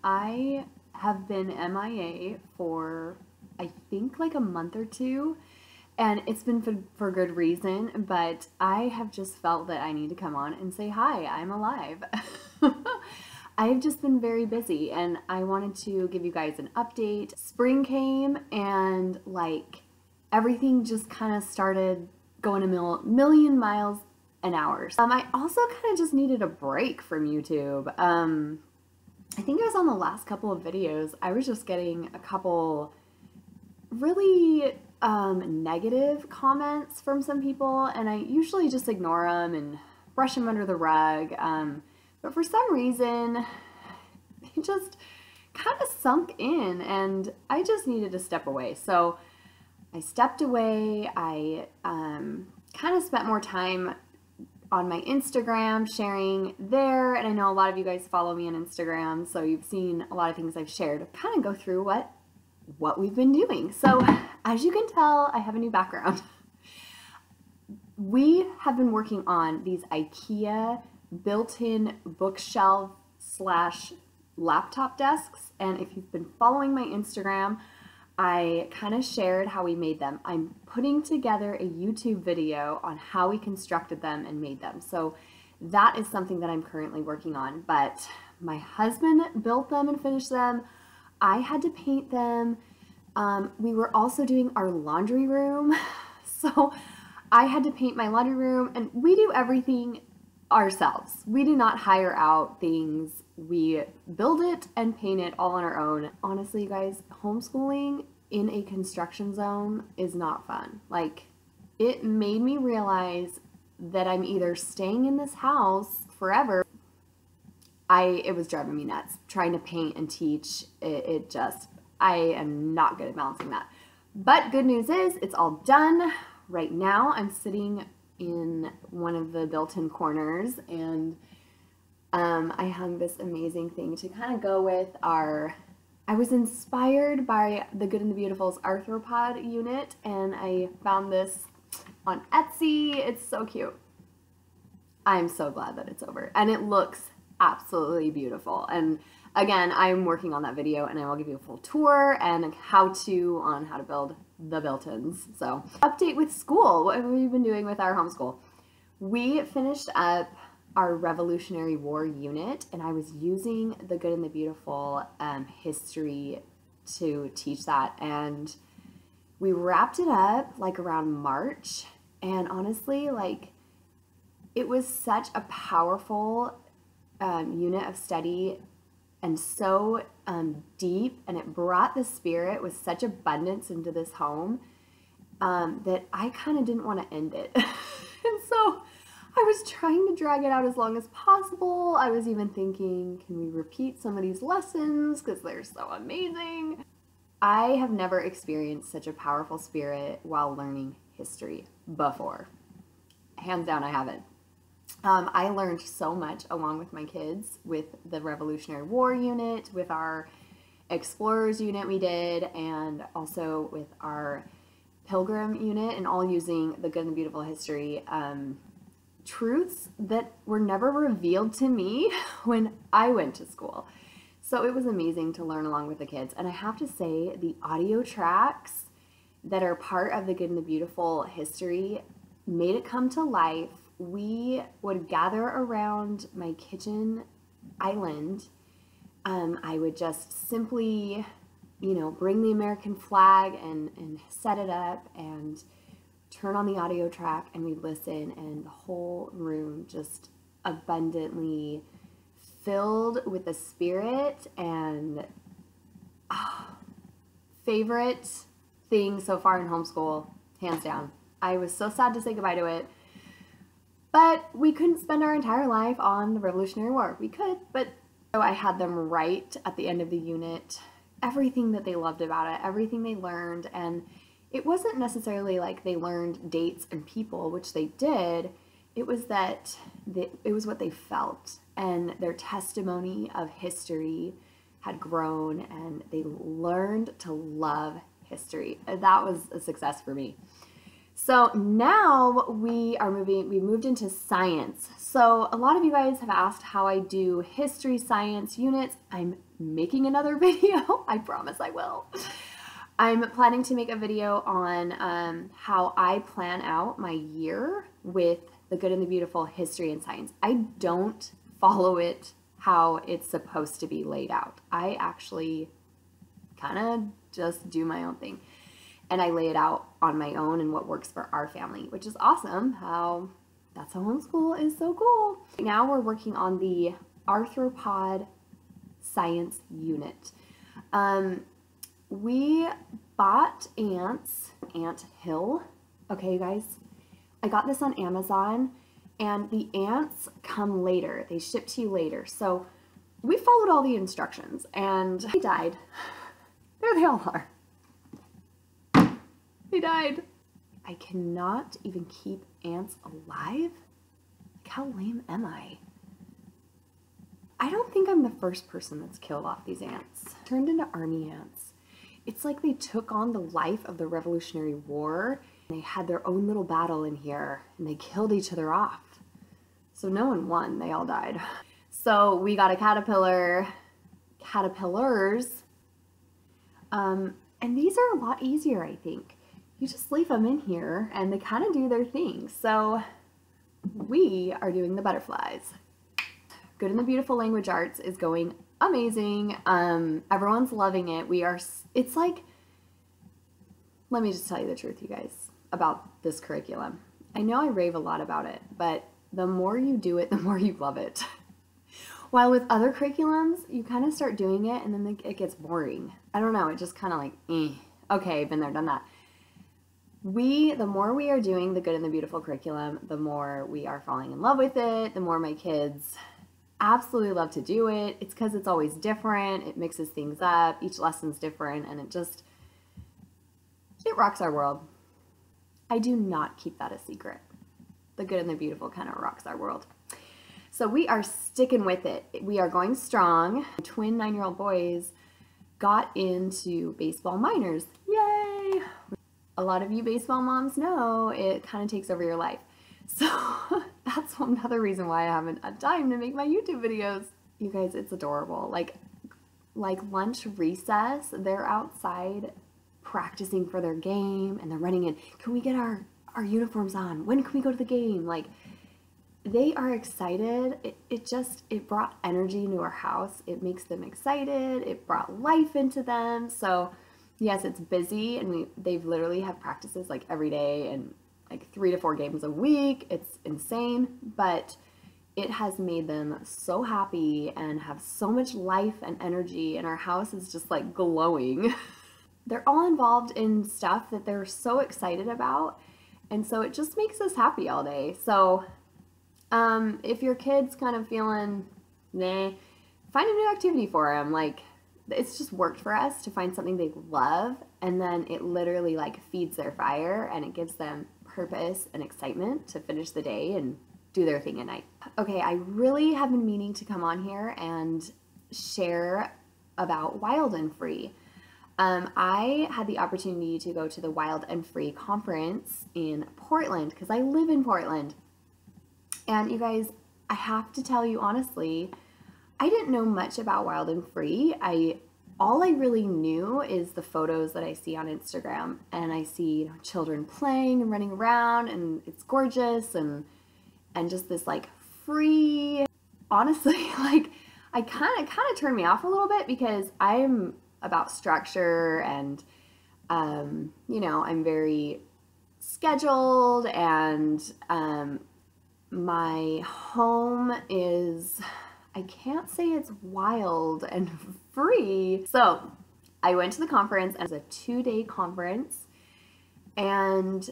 I have been MIA for I think like a month or two, and it's been for good reason, but I have just felt that I need to come on and say hi, I'm alive. I've just been very busy and I wanted to give you guys an update. Spring came and like everything just kind of started going a million miles an hour. I also kind of just needed a break from YouTube. I think it was on the last couple of videos, I was just getting a couple really negative comments from some people, and I usually just ignore them and brush them under the rug. But for some reason, it just kind of sunk in, and I just needed to step away. So I stepped away. I kind of spent more time on my Instagram sharing there, and I know a lot of you guys follow me on Instagram, so you've seen a lot of things I've shared. Kind of go through what we've been doing. So as you can tell, I have a new background. We have been working on these IKEA built-in bookshelf slash laptop desks, and if you've been following my Instagram, I kind of shared how we made them. I'm putting together a YouTube video on how we constructed them and made them. So that is something that I'm currently working on, but my husband built them and finished them. I had to paint them. We were also doing our laundry room. So I had to paint my laundry room, and we do everything ourselves. We do not hire out things. We build it and paint it all on our own. Honestly, you guys, homeschooling in a construction zone is not fun. Like, it made me realize that I'm either staying in this house forever. It was driving me nuts trying to paint and teach. I am not good at balancing that. But good news is it's all done. Right now I'm sitting in one of the built-in corners, and I hung this amazing thing to kind of go with I was inspired by the Good and the Beautiful's arthropod unit, and I found this on Etsy. It's so cute. I'm so glad that it's over, and it looks absolutely beautiful. And again, I'm working on that video, and I will give you a full tour and how-to on how to build the built-ins. So, update with school. What have we been doing with our homeschool? We finished up our Revolutionary War unit, and I was using the Good and the Beautiful history to teach that, and we wrapped it up like around March, and honestly, like, it was such a powerful unit of study and so deep, and it brought the spirit with such abundance into this home that I kind of didn't want to end it. And so I was trying to drag it out as long as possible. I was even thinking, can we repeat some of these lessons because they're so amazing? I have never experienced such a powerful spirit while learning history before. Hands down, I haven't. I learned so much along with my kids with the Revolutionary War unit, with our Explorers unit we did, and also with our Pilgrim unit, and all using the Good and the Beautiful history. Truths that were never revealed to me when I went to school. So it was amazing to learn along with the kids. And I have to say, the audio tracks that are part of the Good and the Beautiful history made it come to life. We would gather around my kitchen island. I would just simply, bring the American flag and set it up and turn on the audio track, and we'd listen, and the whole room just abundantly filled with the spirit. And favorite thing so far in homeschool, hands down. I was so sad to say goodbye to it. But we couldn't spend our entire life on the Revolutionary War. We could, but so I had them write at the end of the unit everything that they loved about it, everything they learned, and it wasn't necessarily like they learned dates and people, which they did. It was that it was what they felt, and their testimony of history had grown, and they learned to love history. That was a success for me. So now we moved into science. So a lot of you guys have asked how I do history, science units. I'm making another video. I promise I will. I'm planning to make a video on how I plan out my year with the good and the beautiful history and science. I don't follow it how it's supposed to be laid out. I actually kind of just do my own thing. And I lay it out on my own and what works for our family, which is awesome. That's how homeschool is so cool. Now we're working on the arthropod science unit. We bought ants, Ant Hill. Okay, you guys, I got this on Amazon, and the ants come later. They ship to you later. So we followed all the instructions, and they died. There they all are. They died. I cannot even keep ants alive? Like, how lame am I? I don't think I'm the first person that's killed off these ants. Turned into army ants. It's like they took on the life of the Revolutionary War. They had their own little battle in here, and they killed each other off. So no one won, they all died. So we got a caterpillars, and these are a lot easier, I think. You just leave them in here and they kind of do their thing. So we are doing the butterflies. Good and the Beautiful Language Arts is going amazing. Everyone's loving it. It's like, let me just tell you the truth, you guys, about this curriculum. I know I rave a lot about it, but the more you do it, the more you love it. While with other curriculums, you kind of start doing it and then it gets boring. I don't know, it just kind of like, okay, been there, done that. The more we are doing the Good and the Beautiful curriculum, the more we are falling in love with it, the more my kids absolutely love to do it. It's because it's always different, it mixes things up, each lesson's different, and it rocks our world. I do not keep that a secret. The Good and the Beautiful kind of rocks our world. So we are sticking with it. We are going strong. Twin 9-year-old boys got into baseball minors. Yay! A lot of you baseball moms know it kind of takes over your life. So that's another reason why I haven't had time to make my YouTube videos. You guys, it's adorable. Like lunch recess, they're outside practicing for their game and they're running in. Can we get our uniforms on? When can we go to the game? Like, they are excited. It brought energy into our house. It makes them excited. It brought life into them. So yes, it's busy, and they've literally have practices like every day and like 3 to 4 games a week. It's insane, but it has made them so happy and have so much life and energy, and our house is just like glowing. They're all involved in stuff that they're so excited about, and so it just makes us happy all day. So if your kid's kind of feeling nah, find a new activity for them. Like, it's just worked for us to find something they love, and then it literally like feeds their fire and it gives them purpose and excitement to finish the day and do their thing at night. Okay, I really have been meaning to come on here and share about Wild and Free. I had the opportunity to go to the Wild and Free conference in Portland because I live in Portland. And you guys, I have to tell you honestly, I didn't know much about Wild and Free. All I really knew is the photos that I see on Instagram, and I see children playing and running around, and it's gorgeous, and just this like free. Honestly, like I kind of turned me off a little bit because I'm about structure and you know, I'm very scheduled, and my home is, I can't say it's wild and free. So I went to the conference, and it was a 2-day conference, and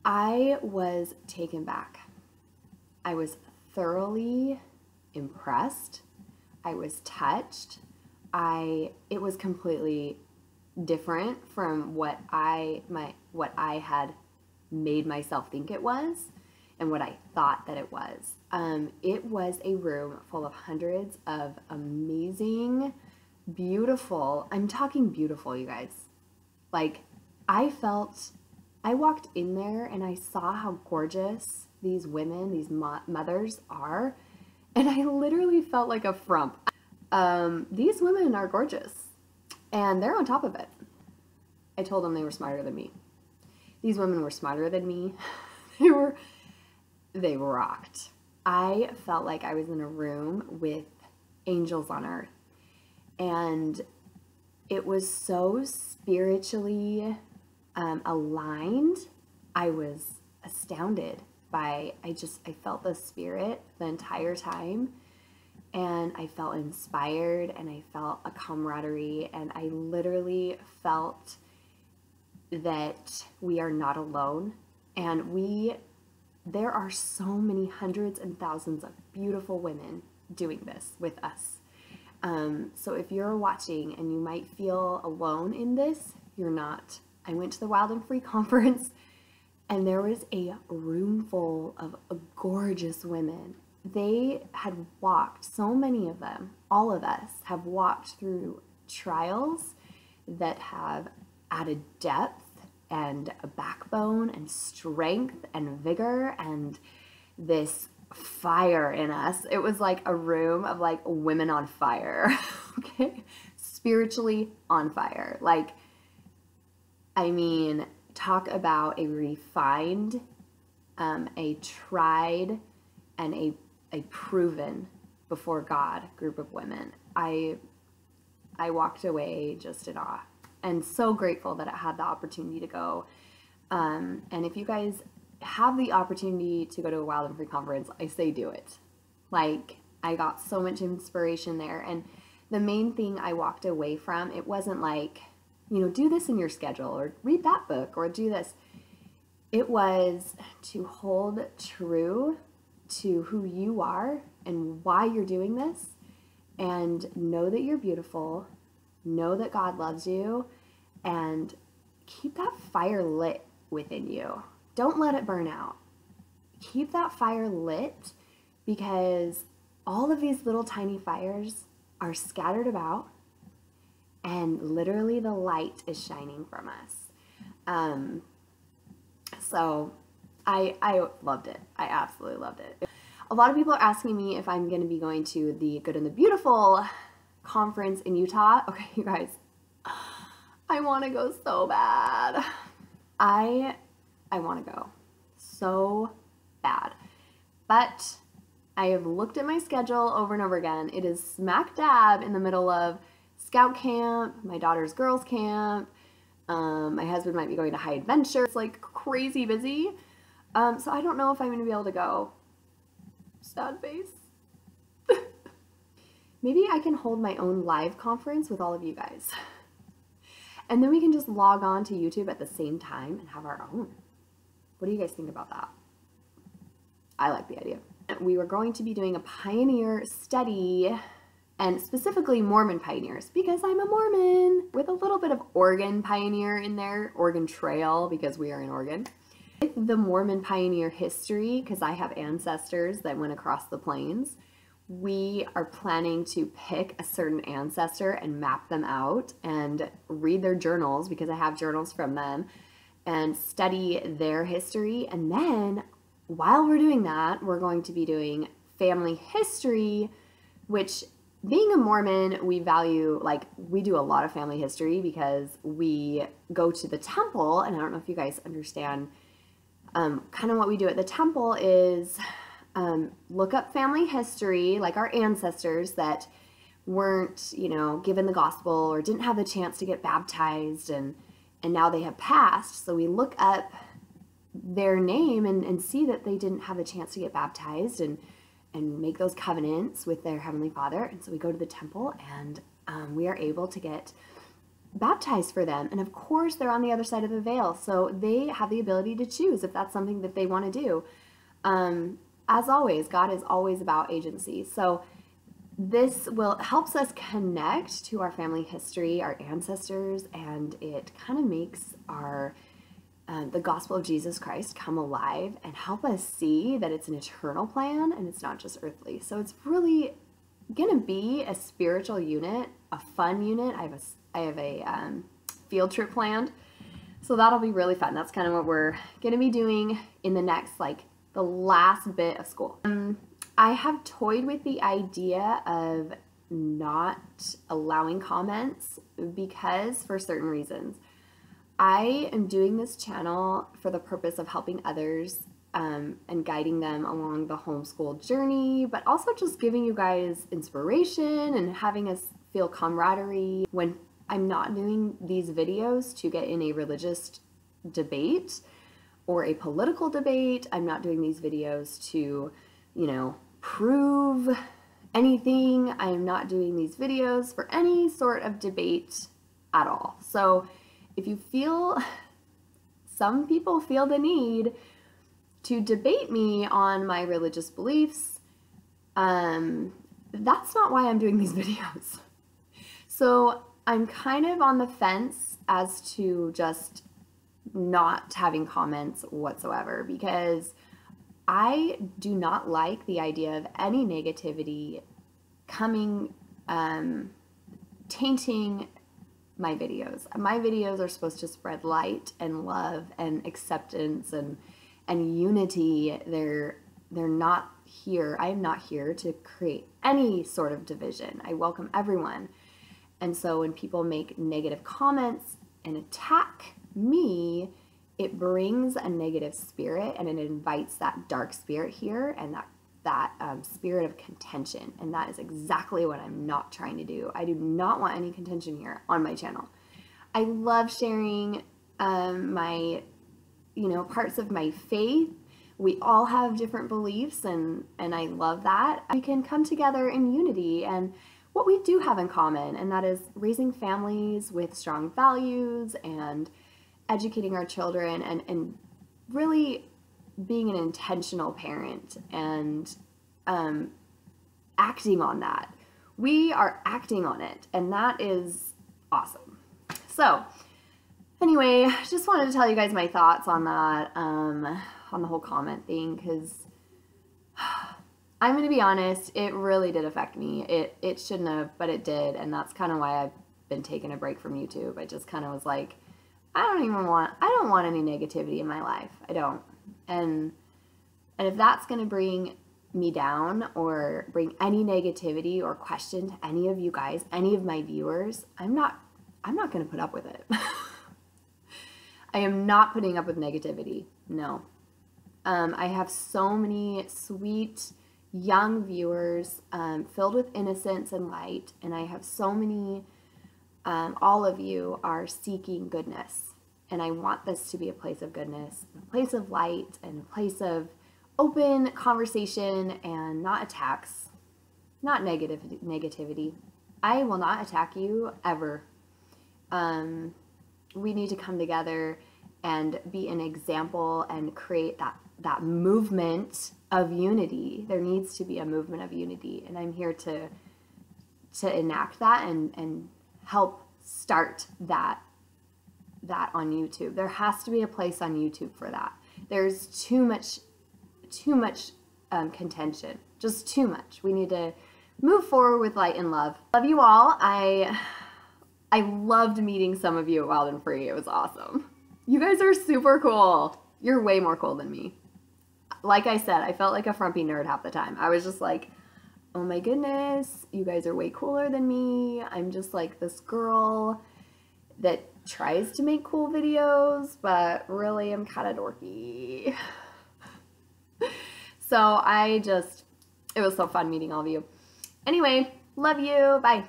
I was taken back. I was thoroughly impressed. I was touched. It was completely different from what I had made myself think it was and what I thought that it was. It was a room full of hundreds of amazing, beautiful, I'm talking beautiful, you guys. Like, I felt I walked in there and I saw how gorgeous these women, these mothers are, and I literally felt like a frump. These women are gorgeous, and they're on top of it. I told them they were smarter than me. These women were smarter than me. They rocked. I felt like I was in a room with angels on earth, and it was so spiritually aligned. I was astounded by, I felt the Spirit the entire time, and I felt inspired, and I felt a camaraderie, and I literally felt that we are not alone, and there are so many hundreds and thousands of beautiful women doing this with us. So if you're watching and you might feel alone in this, you're not. I went to the Wild and Free conference, and there was a room full of gorgeous women. They had walked, so many of them, all of us have walked through trials that have added depth and a backbone and strength and vigor and this fire in us. It was like a room of like women on fire, okay? Spiritually on fire. Like, I mean, talk about a refined, a tried, and a proven before God group of women. I walked away just in awe and so grateful that I had the opportunity to go. And if you guys have the opportunity to go to a Wild and Free conference, I say do it. Like, I got so much inspiration there. And the main thing I walked away from, it wasn't like, do this in your schedule or read that book or do this. It was to hold true to who you are and why you're doing this, and know that you're beautiful, know that God loves you, and keep that fire lit within you. Don't let it burn out. Keep that fire lit, because all of these little tiny fires are scattered about, and literally the light is shining from us. So I loved it. I absolutely loved it. A lot of people are asking me if I'm going to be going to the Good and the Beautiful conference in Utah. Okay, you guys, I want to go so bad. I want to go so bad. But I have looked at my schedule over and over again. It is smack dab in the middle of scout camp, my daughter's girls camp. My husband might be going to High Adventure. It's like crazy busy. So I don't know if I'm going to be able to go. Sad face. Maybe I can hold my own live conference with all of you guys. And then we can just log on to YouTube at the same time and have our own. What do you guys think about that? I like the idea. We were going to be doing a pioneer study, and specifically Mormon pioneers, because I'm a Mormon, with a little bit of Oregon pioneer in there, Oregon Trail, because we are in Oregon. With the Mormon pioneer history, because I have ancestors that went across the plains, we are planning to pick a certain ancestor and map them out and read their journals, because I have journals from them, and study their history. And then while we're doing that, we're going to be doing family history, which, being a Mormon, we value, like, we do a lot of family history because we go to the temple. And I don't know if you guys understand kind of what we do at the temple is look up family history, like our ancestors that weren't, given the gospel or didn't have the chance to get baptized, and now they have passed. So we look up their name and see that they didn't have the chance to get baptized and make those covenants with their Heavenly Father. And so we go to the temple, and we are able to get baptized for them. And of course, they're on the other side of the veil, so they have the ability to choose if that's something that they want to do. As always, God is always about agency. So this helps us connect to our family history, our ancestors, and it kind of makes our the gospel of Jesus Christ come alive and help us see that it's an eternal plan and it's not just earthly. So it's really gonna be a spiritual unit, a fun unit. I have a field trip planned So that'll be really fun. That's kind of what we're going to be doing in the next, like, the last bit of school. I have toyed with the idea of not allowing comments because, for certain reasons, I am doing this channel for the purpose of helping others and guiding them along the homeschool journey, but also just giving you guys inspiration and having us feel camaraderie. When I'm not doing these videos to get in a religious debate or a political debate, I'm not doing these videos to, you know, prove anything. I am not doing these videos for any sort of debate at all. So if you feel, some people feel the need to debate me on my religious beliefs, that's not why I'm doing these videos. So I'm kind of on the fence as to just not having comments whatsoever, because I do not like the idea of any negativity coming, tainting my videos. My videos are supposed to spread light and love and acceptance and unity. They're not here. I am not here to create any sort of division. I welcome everyone. And so when people make negative comments and attack me, it brings a negative spirit, and it invites that dark spirit here, and that spirit of contention. And that is exactly what I'm not trying to do. I do not want any contention here on my channel. I love sharing my, you know, parts of my faith. We all have different beliefs, and I love that. We can come together in unity, and what we do have in common, and that is raising families with strong values and educating our children and really being an intentional parent and acting on that. We are acting on it, and that is awesome. So anyway, just wanted to tell you guys my thoughts on that, on the whole comment thing, because I'm going to be honest, it really did affect me. It shouldn't have, but it did, and that's kind of why I've been taking a break from YouTube. I just kind of was like, I don't want any negativity in my life. I don't. And if that's going to bring me down or bring any negativity or question to any of you guys, any of my viewers, I'm not going to put up with it. I am not putting up with negativity. No. I have so many sweet young viewers filled with innocence and light, and I have so many, all of you are seeking goodness, and I want this to be a place of goodness, a place of light, and a place of open conversation and not attacks, not negativity. I will not attack you ever. We need to come together and be an example and create that movement of unity. There needs to be a movement of unity, and I'm here to enact that and help start that on YouTube. There has to be a place on YouTube for that. There's too much contention, just too much. We need to move forward with light and love. Love you all. I loved meeting some of you at Wild and Free. It was awesome. You guys are super cool. You're way more cool than me. Like I said, I felt like a frumpy nerd half the time. I was just like, oh my goodness, you guys are way cooler than me. I'm just like this girl that tries to make cool videos, but really I'm kind of dorky. So it was so fun meeting all of you. Anyway, love you. Bye.